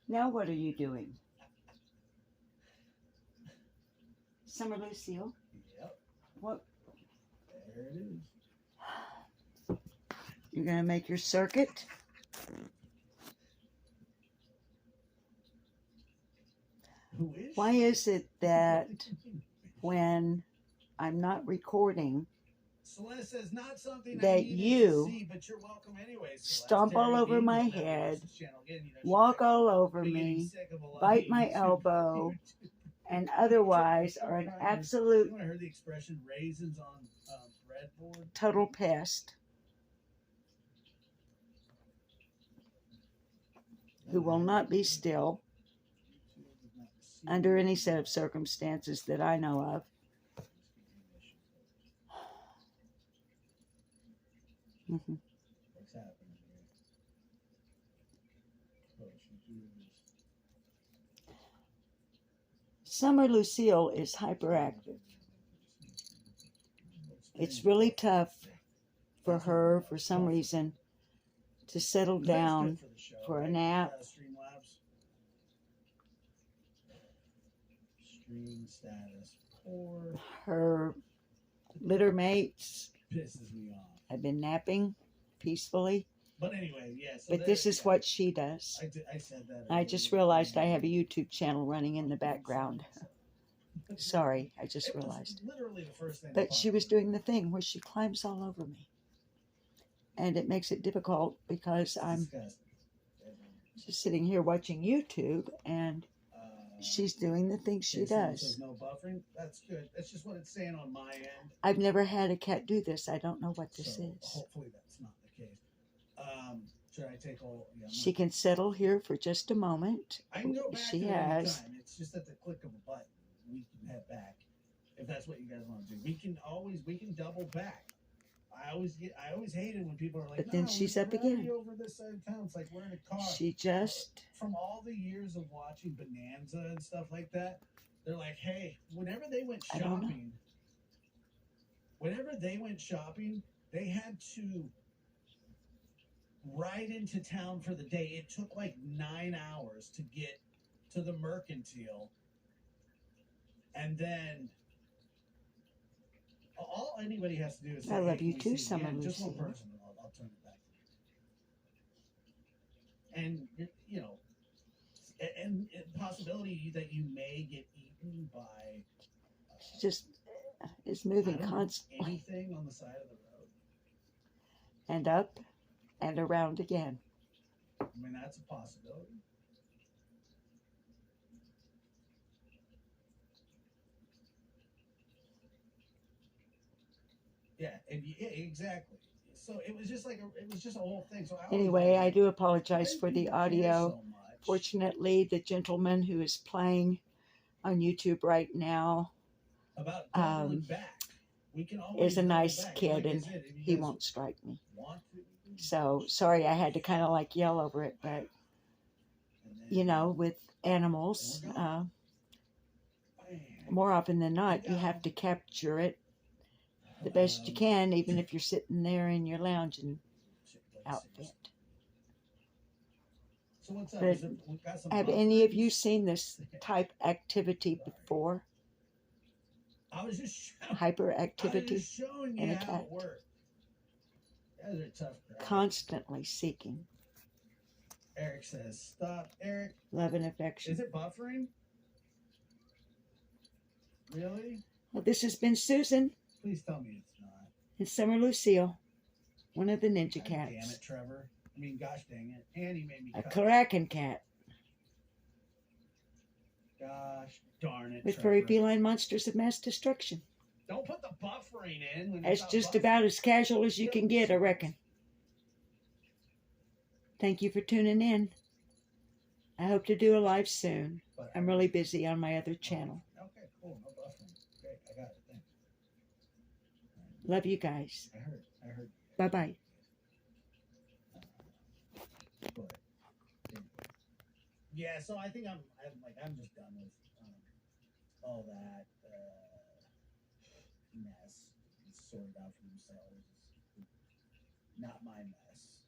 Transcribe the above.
Now what are you doing? Summer Lucille? Yep. What? There it is. You're going to make your circuit? Who is Why she? is it that when I'm not recording, Celeste says not something that I needed you to see, but you're welcome anyway. Celeste. stomp all Terry over B my will never head, watch this channel again. You know, she walk thinks all over I'm getting me, sick of a lot bite of my YouTube- elbow, YouTube. and otherwise are an You absolute want to hear the expression raisins on breadboard? total pest who will not be still under any set of circumstances that I know of. Mhm. What's happening here? Oh, Summer Lucille is hyperactive. It's really tough for her, for some reason, to settle down for a nap. Stream status poor. Her litter mates Pisses me off. have been napping peacefully. But anyway, yeah. So But this is what she does. I said that. I just realized I have a YouTube channel running in the background. Sorry, I just realized. Literally the first thing. But she was doing the thing where she climbs all over me. And it makes it difficult because I'm just sitting here watching YouTube and she's doing the thing she does. No buffering. That's good. That's just what it's saying on my end. I've never had a cat do this. I don't know what this is. Hopefully that's not the case. Should I take all? Yeah, she can settle here for just a moment. I can go back. She to has. Anytime. It's just at the click of a button. We can head back if that's what you guys want to do. We can double back. I always hate it when people are like, but then no, she's up again. Over this side of town. It's like we're in a car. She just from all the years of watching Bonanza and stuff like that. They're like, hey, whenever they went shopping, they had to ride into town for the day. It took like 9 hours to get to the Mercantile. And then all anybody has to do is say, I love hey, you too, Summer Lucille. Just one person, and I'll turn it back. And, you know, and possibility that you may get eaten by... she just is moving constantly. Anything on the side of the road. And up and around again. I mean, that's a possibility. Yeah, exactly. So it was just like it was just a whole thing. So anyway, I do apologize for the audio. Fortunately, the gentleman who is playing on YouTube right now is a nice kid, and he won't strike me. So sorry, I had to kind of like yell over it, but you know, with animals, more often than not, you have to capture it the best you can, even if you're sitting there in your lounging outfit. But have any of you seen this type activity before? Hyperactivity in a cat. Constantly seeking. Eric says, stop. Eric. Love and affection. Is it buffering? Really? Well, this has been Susan. Please tell me it's not. And Summer Lucille, one of the ninja cats. Damn it, Trevor. I mean, gosh dang it. And he made me a Kraken cat. Gosh darn it, with furry feline monsters of mass destruction. Don't put the buffering in. That's just about as casual as you can get, I reckon. Thank you for tuning in. I hope to do a live soon. I'm really busy on my other channel. Okay, cool. No buffering. Great, I got it. Thanks. Love you guys. I heard. Bye-bye. Yeah, so I think I'm just done with all that mess. It's sorted out for themselves. Not my mess.